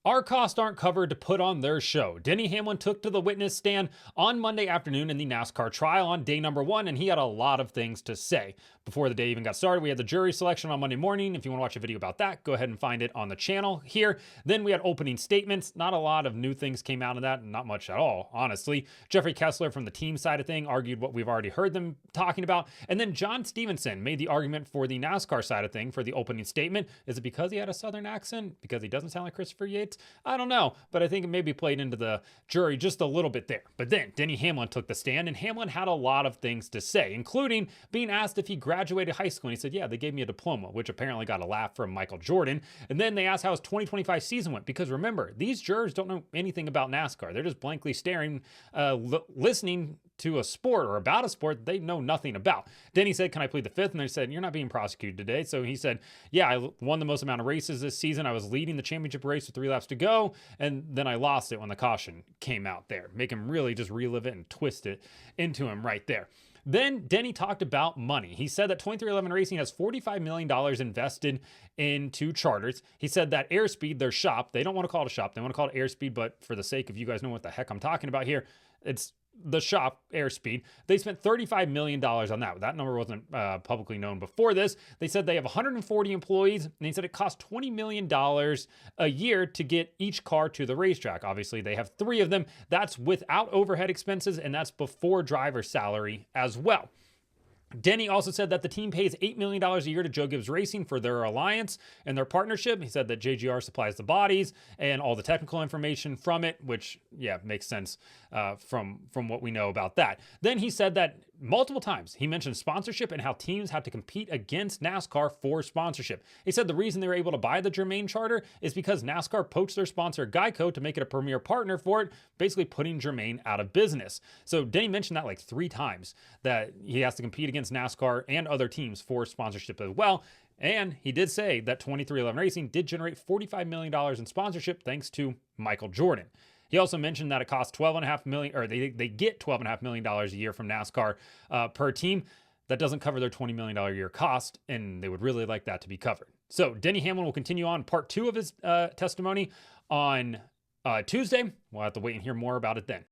Our costs aren't covered to put on their show. Denny Hamlin took to the witness stand on Monday afternoon in the NASCAR trial on day number 1, and he had a lot of things to say. Before the day even got started, we had the jury selection on Monday morning. If you want to watch a video about that, go ahead and find it on the channel here. Then we had opening statements. Not a lot of new things came out of that, not much at all, honestly. Jeffrey Kessler from the team side of thing argued what we've already heard them talking about. And then John Stevenson made the argument for the NASCAR side of thing for the opening statement. Is it because he had a Southern accent? Because he doesn't sound like Christopher Yates? I don't know, but I think it maybe played into the jury just a little bit there. But then Denny Hamlin took the stand, and Hamlin had a lot of things to say, including being asked if he graduated high school. And he said, yeah, they gave me a diploma, which apparently got a laugh from Michael Jordan. And then they asked how his 2025 season went, because remember, these jurors don't know anything about NASCAR. They're just blankly staring, listening to a sport or about a sport they know nothing about. Denny said, can I plead the fifth? And they said, you're not being prosecuted today. So he said, yeah, I won the most amount of races this season. I was leading the championship race with 3 laps to go. And then I lost it when the caution came out there. Make him really just relive it and twist it into him right there. Then Denny talked about money. He said that 23XI Racing has $45 million invested into charters. He said that Airspeed, their shop, they don't want to call it a shop. They want to call it Airspeed, but for the sake of you guys know what the heck I'm talking about here, it's the shop, Airspeed. They spent $35 million on that. That number wasn't publicly known before this. They said they have 140 employees, and they said it costs $20 million a year to get each car to the racetrack. Obviously, they have 3 of them. That's without overhead expenses, and that's before driver salary as well. Denny also said that the team pays $8 million a year to Joe Gibbs Racing for their alliance and their partnership. He said that JGR supplies the bodies and all the technical information from it, which, yeah, makes sense from what we know about that. Then he said that multiple times he mentioned sponsorship and how teams have to compete against NASCAR for sponsorship. He said the reason they were able to buy the Germain charter is because NASCAR poached their sponsor Geico to make it a premier partner for it, basically putting Germain out of business. So Denny mentioned that like 3 times, that he has to compete against NASCAR and other teams for sponsorship as well. And he did say that 23XI Racing did generate $45 million in sponsorship thanks to Michael Jordan. He also mentioned that it costs $12.5 million, or they get $12.5 million a year from NASCAR per team. That doesn't cover their $20 million a year cost, and they would really like that to be covered. So Denny Hamlin will continue on part 2 of his testimony on Tuesday. We'll have to wait and hear more about it then.